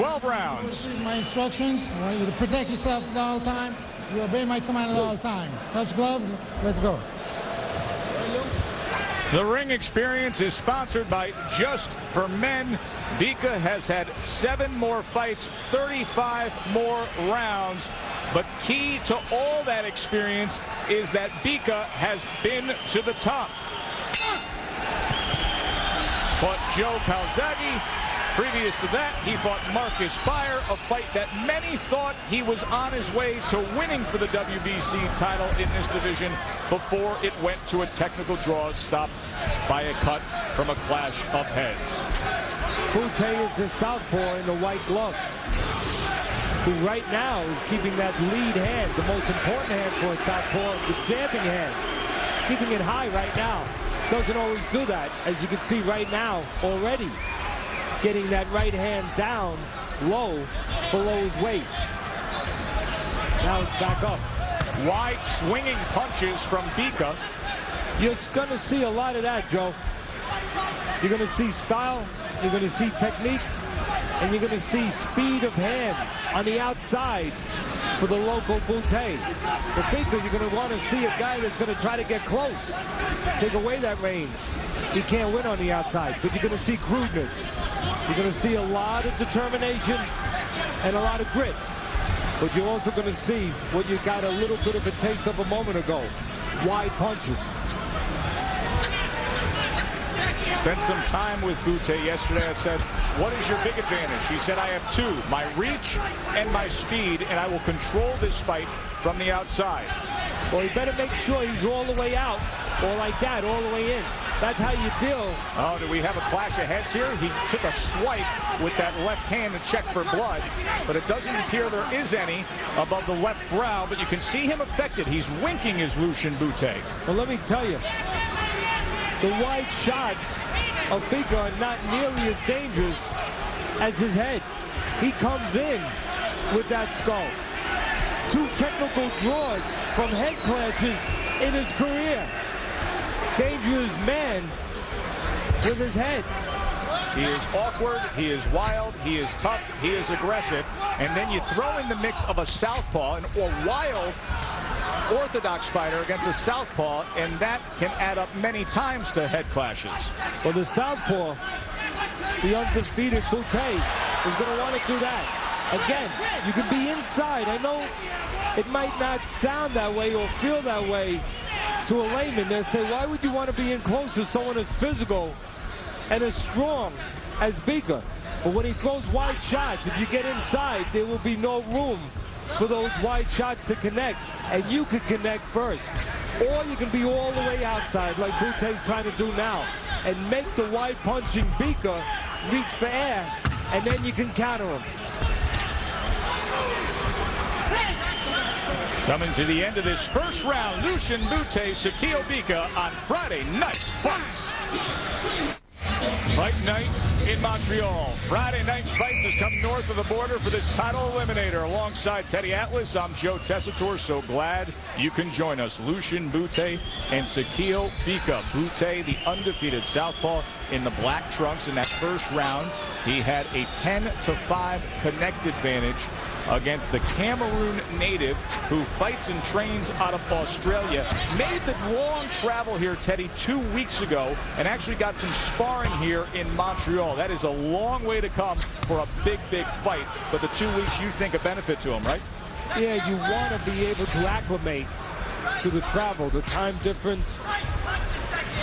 12 rounds. My instructions. I want you to protect yourself at all time. You obey my command at all time. Touch gloves. Let's go. The ring experience is sponsored by Just for Men. Bika has had 7 more fights, 35 more rounds. But key to all that experience is that Bika has been to the top. Fought Joe Calzaghe. Previous to that, he fought Marcus Bayer, a fight that many thought he was on his way to winning for the WBC title in this division before it went to a technical draw stopped by a cut from a clash of heads. Bute is a southpaw in the white gloves, who right now is keeping that lead hand, the most important hand for a southpaw, the jabbing hand, keeping it high right now. Doesn't always do that, as you can see right now already. Getting that right hand down low below his waist. Now it's back up. Wide swinging punches from Bika. You're going to see a lot of that, Joe. You're going to see style, you're going to see technique, and you're going to see speed of hand on the outside for the local Bute. For Bika, you're going to want to see a guy that's going to try to get close, take away that range. He can't win on the outside, but you're going to see crudeness. You're going to see a lot of determination and a lot of grit. But you're also going to see what you got a little bit of a taste of a moment ago. Wide punches. Spent some time with Bute yesterday. I said, what is your big advantage? He said, I have 2, my reach and my speed, and I will control this fight from the outside. Well, he better make sure he's all the way out, or like that, all the way in. That's how you deal. Oh, do we have a clash of heads here? He took a swipe with that left hand to check for blood, but it doesn't appear there is any above the left brow, but you can see him affected. He's winking his Lucian Bute. Well, let me tell you, the wide shots of Bika are not nearly as dangerous as his head. He comes in with that skull. 2 technical draws from head clashes in his career. Dangerous man with his head. He is awkward, he is wild, he is tough, he is aggressive, and then you throw in the mix of a southpaw or wild orthodox fighter against a southpaw, and that can add up many times to head clashes. Well, the southpaw, the undefeated Bute, is going to want to do that. Again, you can be inside. I know it might not sound that way or feel that way to a layman. They'll say, why would you want to be in close to someone as physical and as strong as Bika? But when he throws wide shots, if you get inside, there will be no room for those wide shots to connect, and you could connect first. Or you can be all the way outside like Bute's trying to do now and make the wide punching Bika reach for air, and then you can counter him. Coming to the end of this first round, Lucian Bute, SAKIO Bika on Friday Night Fights. Fight night in Montreal. Friday Night Fights has come north of the border for this title eliminator. Alongside Teddy Atlas, I'm Joe Tessitore. So glad you can join us. Lucian Bute and SAKIO Bika. Bute, the undefeated southpaw, in the black trunks in that first round. He had a 10-5 connect advantage against the Cameroon native who fights and trains out of Australia. Made the long travel here, Teddy, 2 weeks ago, and actually got some sparring here in Montreal. That is a long way to come for a big, big fight. But the 2 weeks, you think, a benefit to him, right? Yeah, you want to be able to acclimate to the travel, the time difference,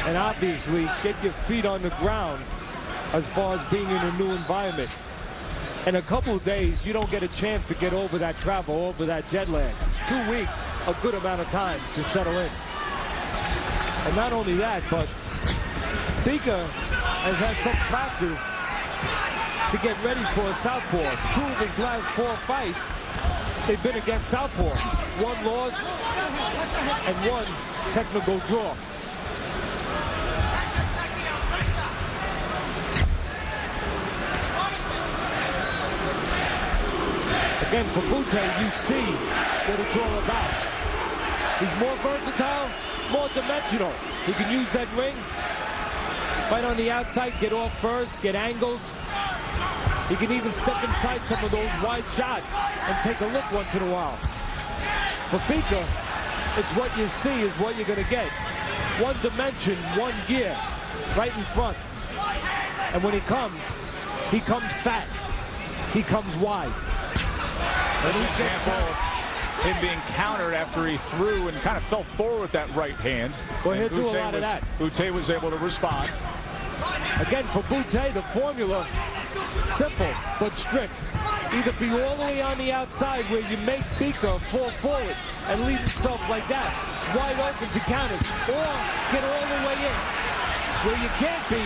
and obviously get your feet on the ground as far as being in a new environment. In a couple of days, you don't get a chance to get over that travel, over that jet lag. 2 weeks, a good amount of time to settle in. And not only that, but Bika has had some practice to get ready for a southpaw. 2 of his last 4 fights, they've been against southpaw. 1 loss and 1 technical draw. Again, for Bute, you see what it's all about. He's more versatile, more dimensional. He can use that ring, fight on the outside, get off first, get angles. He can even step inside some of those wide shots and take a look once in a while. For Bika, it's what you see is what you're going to get. One dimension, one gear, right in front. And when he comes fat. He comes wide. That's an example of him being countered after he threw and kind of fell forward with that right hand. Well, he'll do a lot of that. Bute was able to respond. Again, for Bute, the formula, simple but strict. Either be all the way on the outside where you make Bika fall forward and leave himself like that, wide open to counters, or get all the way in. Where you can't be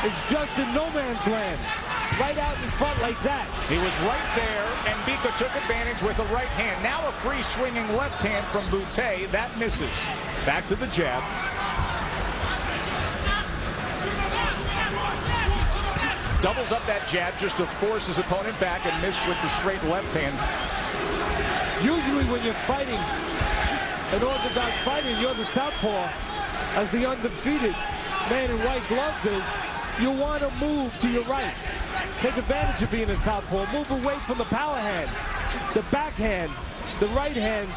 is just in no man's land. Right out in front like that. He was right there, and Bika took advantage with the right hand. Now a free swinging left hand from Bute. That misses. Back to the jab. Doubles up that jab just to force his opponent back and missed with the straight left hand. Usually when you're fighting an orthodox fighter, you're the southpaw, as the undefeated man in white gloves is, you want to move to your right. Take advantage of being a southpaw. Move away from the power hand, the backhand, the right hand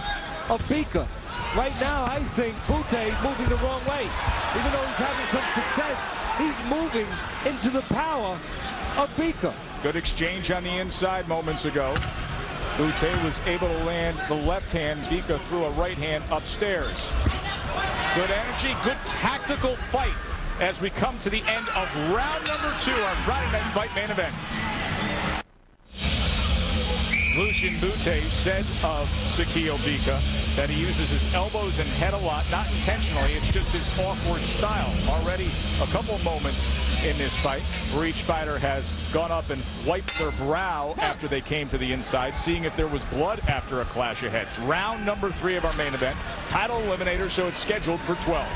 of Bika. Right now, I think Bute moving the wrong way. Even though he's having some success, he's moving into the power of Bika. Good exchange on the inside moments ago. Bute was able to land the left hand. Bika threw a right hand upstairs. Good energy, good tactical fight as we come to the end of round number 2, our Friday Night Fight main event. Lucian Bute said of Sakio Bika that he uses his elbows and head a lot, not intentionally, it's just his awkward style. Already a couple moments in this fight where each fighter has gone up and wiped their brow after they came to the inside, seeing if there was blood after a clash of heads. Round number 3 of our main event, title eliminator, so it's scheduled for 12.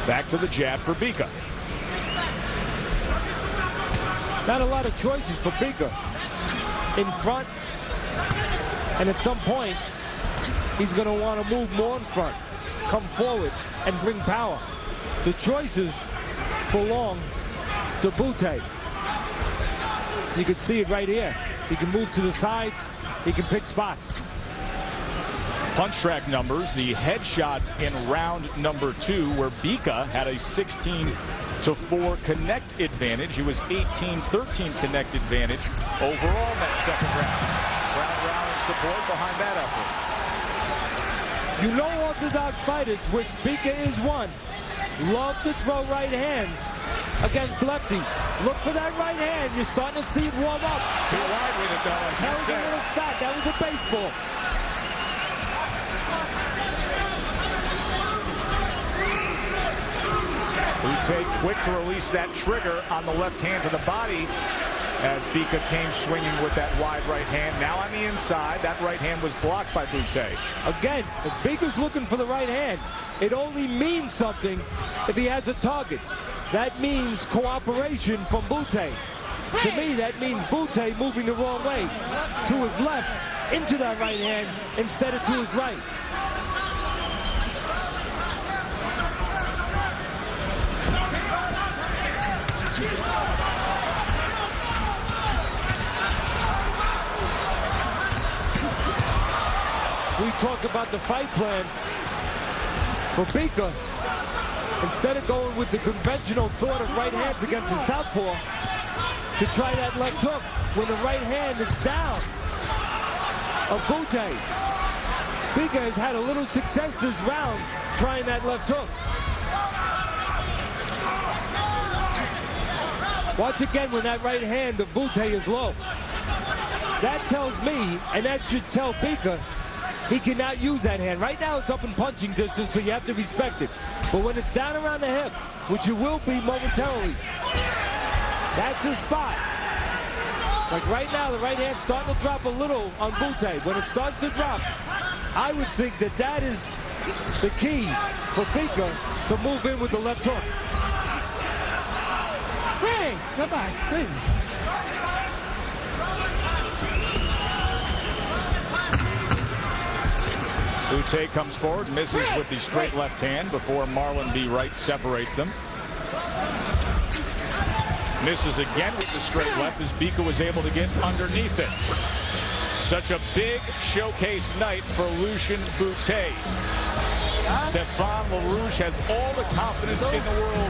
Back to the jab for Bika. Not a lot of choices for Bika. In front, and at some point, he's going to want to move more in front, come forward, and bring power. The choices belong to Bute. You can see it right here. He can move to the sides. He can pick spots. Punch track numbers, the headshots in round number 2, where Bika had a 16-4 connect advantage. It was 18-13 connect advantage overall in that second round. Round in support behind that effort. You know orthodox fighters, which Bika is one, love to throw right hands against lefties. Look for that right hand. You're starting to see it warm up. Too wide with it, though, as you said. That was a little fat. That was a baseball. Bute quick to release that trigger on the left hand to the body as Bika came swinging with that wide right hand. Now on the inside, that right hand was blocked by Bute. Again, if Bika's looking for the right hand, it only means something if he has a target. That means cooperation from Bute. To me, that means Bute moving the wrong way, to his left, into that right hand, instead of to his right. We talk about the fight plan for Bika. Instead of going with the conventional thought of right hands against the southpaw, to try that left hook when the right hand is down of Bute. Bika has had a little success this round trying that left hook. Watch again when that right hand of Bute is low. That tells me, and that should tell Bika, he cannot use that hand. Right now it's up in punching distance, so you have to respect it. But when it's down around the hip, which it will be momentarily, that's his spot. Like right now, the right hand's starting to drop a little on Bute. When it starts to drop, I would think that that is the key for Bika to move in with the left hook. Hey, get back, hey. Bute comes forward, misses with the straight left hand before Marlon B. Wright separates them. Misses again with the straight left as Bika was able to get underneath it. Such a big showcase night for Lucian Bute. Stefan LaRouche has all the confidence in the world.